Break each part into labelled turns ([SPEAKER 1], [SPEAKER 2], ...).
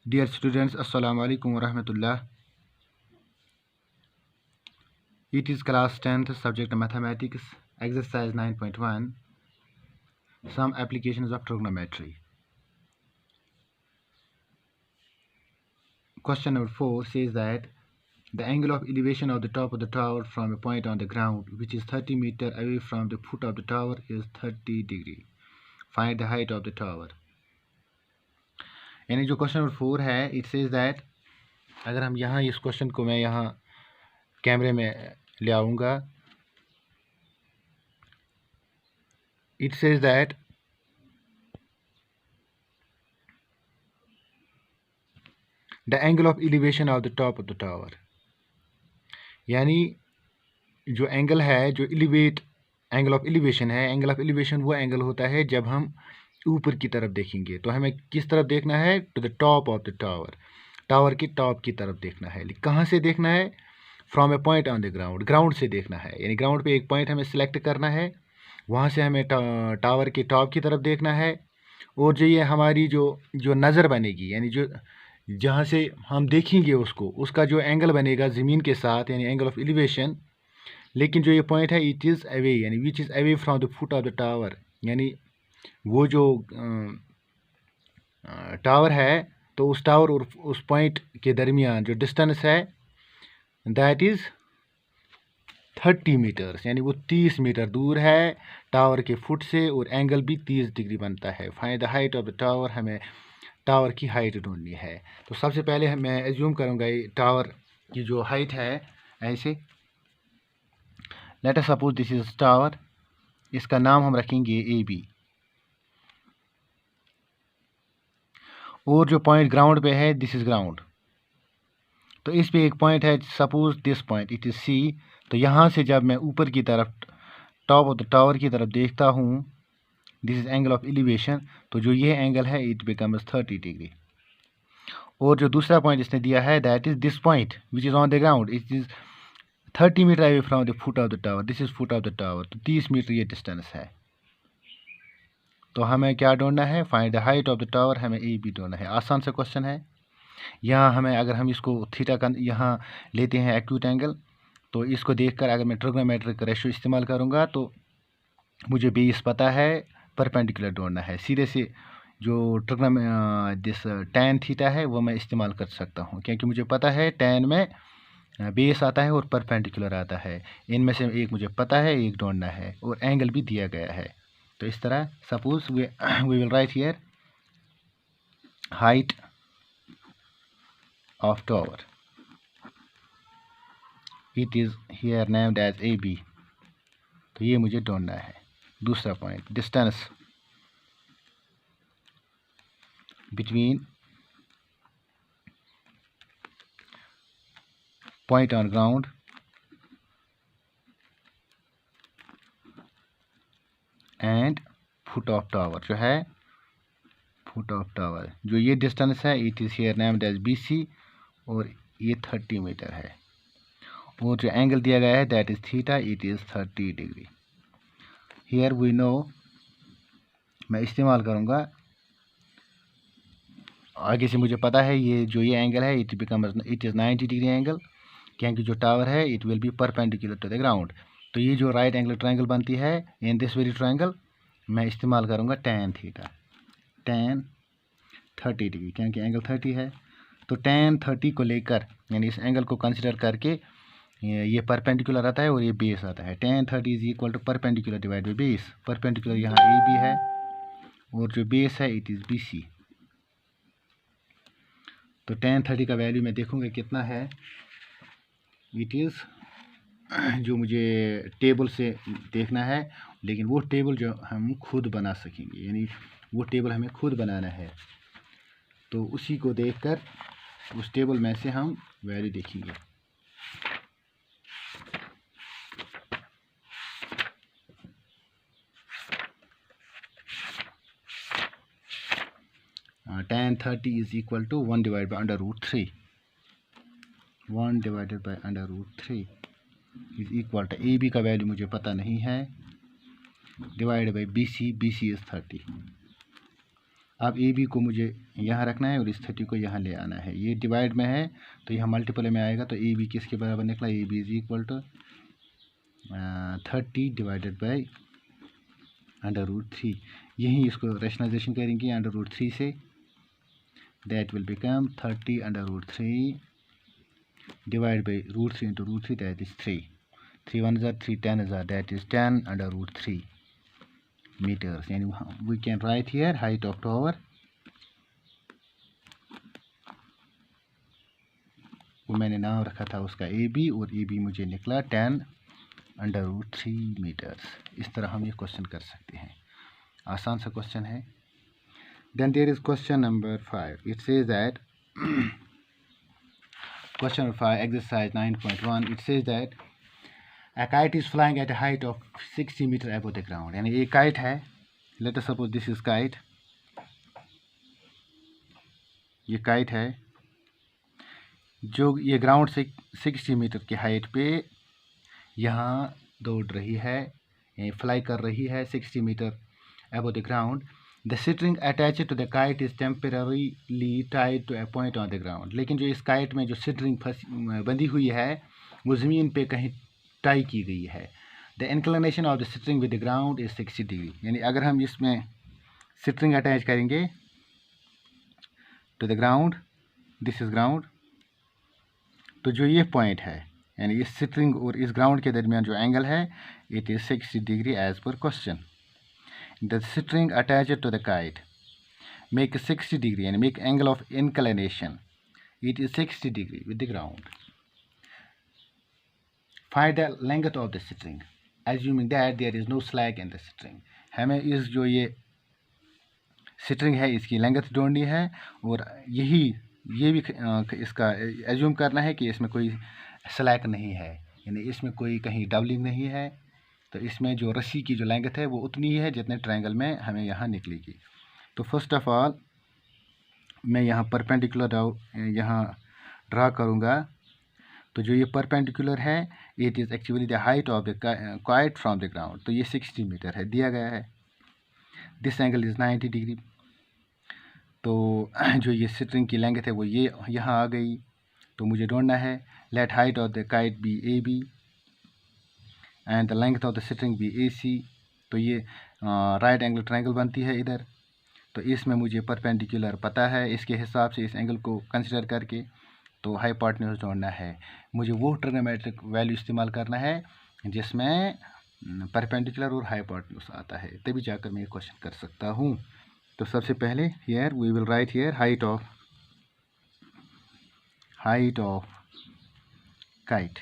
[SPEAKER 1] Dear students, Assalamu alaikum wa rahmatullah. It is class 10th, subject mathematics, exercise 9.1, some applications of trigonometry. Question number 4 says that the angle of elevation of the top of the tower from a point on the ground which is 30 meter away from the foot of the tower is 30 degree. Find the height of the tower. यानी जो question number 4 है, it says that अगर हम यहाँ इस question को मैं यहाँ कैमरे में ले आऊँगा, it says that the angle of elevation of the top of the tower, यानी जो एंगल है, जो एंगल ऑफ एलिवेशन है, एंगल ऑफ एलिवेशन वो एंगल होता है जब हम ऊपर की तरफ देखेंगे। तो हमें किस तरफ देखना है? To the top of the tower, tower के टॉप की तरफ देखना है। कहाँ से देखना है? From a point on the ground, ground से देखना है। यानी ग्राउंड पे एक पॉइंट हमें सिलेक्ट करना है, वहाँ से हमें टावर के टॉप की तरफ देखना है। और जो ये हमारी जो नज़र बनेगी, यानी जो जहाँ से हम देखेंगे उसका जो एंगल बनेगा ज़मीन के साथ, यानी एंगल ऑफ एलिवेशन। लेकिन जो ये पॉइंट है, इट इज़ अवे, यानी which is away from the foot of the tower, यानी वो जो टावर है, तो उस टावर और उस पॉइंट के दरमियान जो डिस्टेंस है, दैट इज़ 30 मीटर्स, यानी वो 30 मीटर दूर है टावर के फुट से, और एंगल भी 30 डिग्री बनता है। Find the height of the tower, हमें टावर की हाइट ढूंढनी है। तो सबसे पहले मैं एज्यूम करूँगा ये टावर की जो हाइट है, ऐसे let us suppose this is tower, इसका नाम हम रखेंगे AB, और जो पॉइंट ग्राउंड पे है, दिस इज ग्राउंड। तो इस पे एक पॉइंट है, suppose this point it is C। तो यहाँ से जब मैं ऊपर की तरफ टॉप ऑफ द टावर की तरफ देखता हूँ, this is angle of elevation, तो जो ये एंगल है इट बिकम्स 30 डिग्री। और जो दूसरा पॉइंट इसने दिया है, that is this point which is on the ground, it is 30 metre away from the foot of the tower, this is foot of the tower. तो 30 मीटर ये distance है। तो हमें क्या ढूंढना है? Find the height of the tower, हमें AB ढूंढना है। आसान सा क्वेश्चन है। यहाँ हमें, अगर हम इसको थीटा का यहाँ लेते हैं एक्यूट एंगल, तो इसको देखकर अगर मैं ट्रिग्नोमेट्रिक रेशियो इस्तेमाल करूँगा, तो मुझे बेस पता है, परपेंडिकुलर ढूंढना है। सीधे से जो दिस tan थीटा है वो मैं इस्तेमाल कर सकता हूँ, क्योंकि मुझे पता है tan में बेस आता है और परपेंडिकुलर आता है। इनमें से एक मुझे पता है, एक ढूंढना है, और एंगल भी दिया गया है। तो इस तरह suppose we will write here height of tower, it is here named as AB। तो ये मुझे ढूंढना है। दूसरा point, distance between point on ground and foot of tower, जो है फुट ऑफ टावर, जो ये डिस्टेंस है, it is here named as BC, और ये 30 मीटर है। और जो एंगल दिया गया है, that is theta, it is 30 degree. Here we know, मैं इस्तेमाल करूँगा, आगे से मुझे पता है ये एंगल है, इट इज़ 90 डिग्री एंगल, क्योंकि जो टावर है it will be perpendicular to the ground. तो ये जो राइट एंगल ट्रायंगल बनती है, इन दिस वेरी ट्रायंगल, मैं इस्तेमाल करूँगा tan थीटा, tan 30 डिग्री, क्योंकि एंगल 30 है। तो tan 30 को लेकर, यानी इस एंगल को कंसिडर करके, ये परपेंडिकुलर आता है और ये बेस आता है। tan 30 is equal to perpendicular divide by base. Perpendicular यहाँ AB है, और जो बेस है इट इज़ BC। तो tan 30 का वैल्यू मैं देखूँगा कितना है। इट इज़, जो मुझे टेबल से देखना है, लेकिन वो टेबल जो हम खुद बना सकेंगे, यानी वो टेबल हमें खुद बनाना है। तो उसी को देखकर उस टेबल में से हम वैल्यू देखेंगे। tan 30 is equal to 1 divide by √3, 1 divided by √3 is equal to, AB का वैल्यू मुझे पता नहीं है, divide by BC, BC is 30। अब ए बी को मुझे यहाँ रखना है और इस 30 को यहाँ ले आना है। ये डिवाइड में है तो यहाँ मल्टीपल में आएगा, तो ए बी किसके बराबर निकला, A B is equal to 30 divided by √3। यहीं इसको रेशनलाइजेशन करेंगे √3 से, that will become 30 √3 divide by √3 into √3, that is 3। 3 1 जार 3 10 जार, दैट इज 10 √3 meters। यानी we can write here height of tower, वो मैंने नाम रखा था उसका ए बी, और ए बी मुझे निकला 10 √3 मीटर्स। इस तरह हम ये क्वेश्चन कर सकते हैं, आसान सा क्वेश्चन है। Then there is question number 5। It says that question number 5 exercise 9.1, it says that a kite is flying at a height of 60 meter above the ground। यानी एक काइट है, let us suppose this is kite, ये kite है जो ये ground से 60 metre की height पे यहाँ दौड़ रही है, फ्लाई कर रही है 60 metre above the ground। The string attached to the kite is temporarily tied to a point on the ground। लेकिन जो इस काइट में जो स्ट्रिंग बंधी हुई है वो ज़मीन पे कहीं टाई की गई है। The inclination of the string with the ground is 60 degree. यानी अगर हम इसमें स्ट्रिंग अटैच करेंगे to the ground, this is ground, तो जो ये पॉइंट है यानी इस स्ट्रिंग और इस ग्राउंड के दरमियान जो एंगल है it is 60 degree as per question. The string attached to the kite make 60 degree, यानी make angle of inclination, it is 60 degree with the ground. Find the length of the string, assuming that there is no slack in the string। हमें इस जो ये string है इसकी length ढूंढनी है, और ये भी इसका एज्यूम करना है कि इसमें कोई स्लैक नहीं है, यानी इसमें कोई कहीं डबलिंग नहीं है। तो इसमें जो रस्सी की जो लेंथ है वो उतनी ही है जितने ट्रायंगल में हमें यहाँ निकलेगी। तो फर्स्ट ऑफ ऑल मैं यहाँ परपेंडिकुलर यहाँ ड्रा करूँगा। तो जो ये परपेंडिकुलर है it is actually the height of the kite from the ground, तो ये 60 मीटर है दिया गया है। This angle is 90 degree. तो जो ये स्ट्रिंग की लेंथ है वो ये यहाँ आ गई, तो मुझे ढूंढना है let height of the kite be A B and the length of the string be A C. तो ये राइट एंगल ट्रायंगल बनती है इधर, तो इसमें मुझे परपेंडिकुलर पता है, इसके हिसाब से इस एंगल को कंसिडर करके तो हाइपोटेन्यूज ढूंढना है। मुझे वो ट्रिग्नोमेट्रिक वैल्यू इस्तेमाल करना है जिसमें परपेंडिकुलर और हाइपोटेन्यूज आता है, तभी जाकर मैं ये क्वेश्चन कर सकता हूँ। तो सबसे पहले here we will write here height of kite,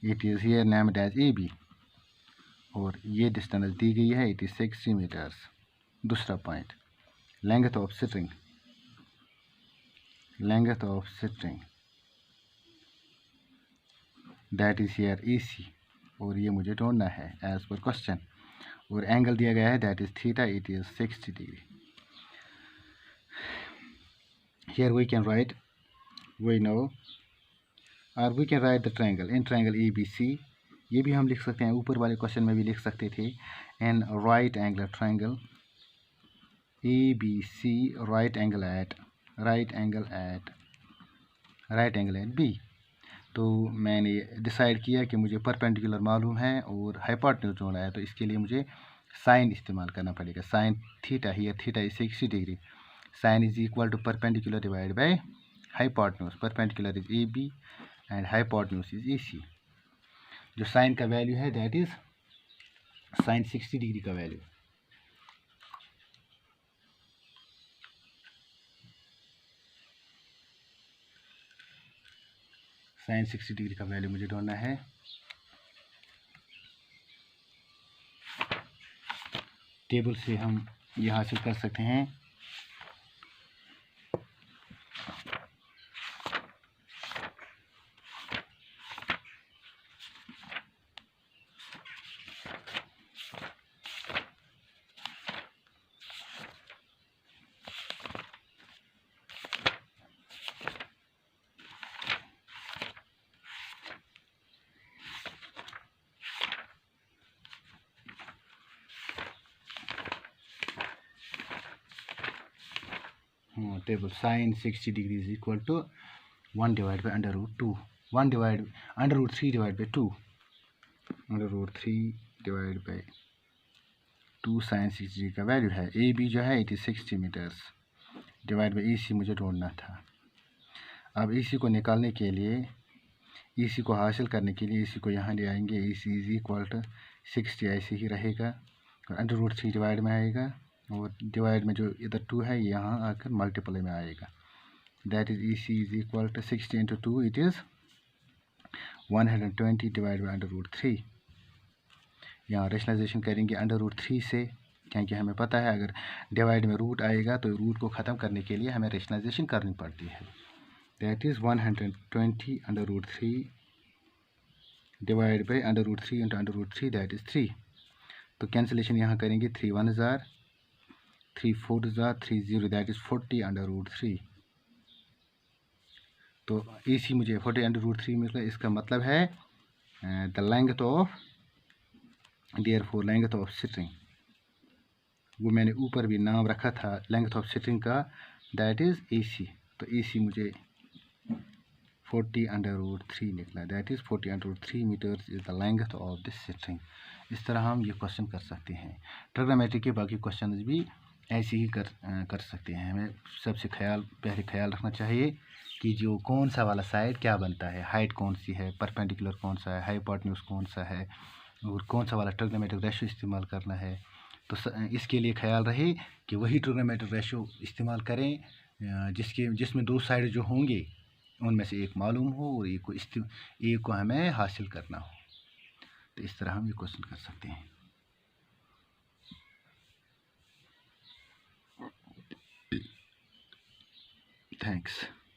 [SPEAKER 1] it is here named as A B, और ये डिस्टेंस दी गई है इट इज़ 60 मीटर्स। दूसरा point length of string, that is here AC, और ये मुझे ढूंढना है एज पर क्वेश्चन, और एंगल दिया गया है that is theta, it is 60 degree. Here we can write, we know, और we can write the triangle in triangle ABC। ये भी हम लिख सकते हैं, ऊपर वाले क्वेश्चन में भी लिख सकते थे, an right angle triangle ABC, right angle at B। तो मैंने डिसाइड किया कि मुझे परपेंडिकुलर मालूम है और हाइपोटेन्यूज ढूंढना है, तो इसके लिए मुझे साइन इस्तेमाल करना पड़ेगा। Sine theta, here theta is 60 degree, sine is equal to perpendicular divide by hypotenuse. Perpendicular is AB and hypotenuse is AC। जो साइन का वैल्यू है दैट इज साइन 60 डिग्री का वैल्यू। साइन 60 डिग्री का value मुझे ढूंढना है। Table से हम ये हासिल कर सकते हैं। Table sine 60 degree is equal to 1 divide by under root 2, 1 divide under root 3 divide by 2, under root 3 divide by 2 sine 60 degree का वैल्यू है। ए बी जो है 60 metres divide by E C मुझे ढूंढना था। अब ई सी को निकालने के लिए, ई सी को हासिल करने के लिए ई सी को यहाँ ले आएंगे। ई सी इज इक्वल टू 60 ऐसे ही रहेगा और अंडर रूट 3 डिवाइड में आएगा और डिवाइड में जो इधर 2 है यहाँ आकर मल्टीप्लाई में आएगा। That is E C is equal to 60 into 2 it is 120 divide by under root 3। यहाँ रेशनलाइजेशन करेंगे अंडर रूट 3 से, क्योंकि हमें पता है अगर डिवाइड में रूट आएगा तो रूट को ख़त्म करने के लिए हमें रेशनलाइजेशन करनी पड़ती है। That is 120 under root 3 divide by under root 3 into under root 3 that is 3। तो कैंसिलेशन यहाँ करेंगे, 3 1 ज़ार, 3 4 ज़ार, 3 0 दैट इज़ 40 अंडर रूट 3। तो ए सी मुझे 40 अंडर रूट 3 मिल रहा है। इसका मतलब है the length of, therefore length of string, वो मैंने ऊपर भी नाम रखा था लेंथ ऑफ स्ट्रिंग का, दैट इज़ ए सी। तो ए सी मुझे 40 अंडर रूट 3 निकला। That is 40 under root 3 metres is the length of this string. इस तरह हम ये क्वेश्चन कर सकते हैं। ट्रिग्नोमेट्री के बाकी क्वेश्चन भी ऐसे ही कर सकते हैं। हमें सबसे पहले ख्याल रखना चाहिए कि जो कौन सा वाला साइड क्या बनता है, हाइट कौन सी है, परपेंडिकुलर कौन सा है, हाइपोटेन्यूज कौन सा है और कौन सा वाला ट्रिग्नोमेट्रिक रेशियो इस्तेमाल करना है। तो इसके लिए ख्याल रहे कि वही ट्रिग्नोमेट्रिक रेशियो इस्तेमाल करें जिसमें दो साइड जो होंगे उनमें से एक मालूम हो और एक को हमें हासिल करना हो। तो इस तरह हम ये क्वेश्चन कर सकते हैं। थैंक्स।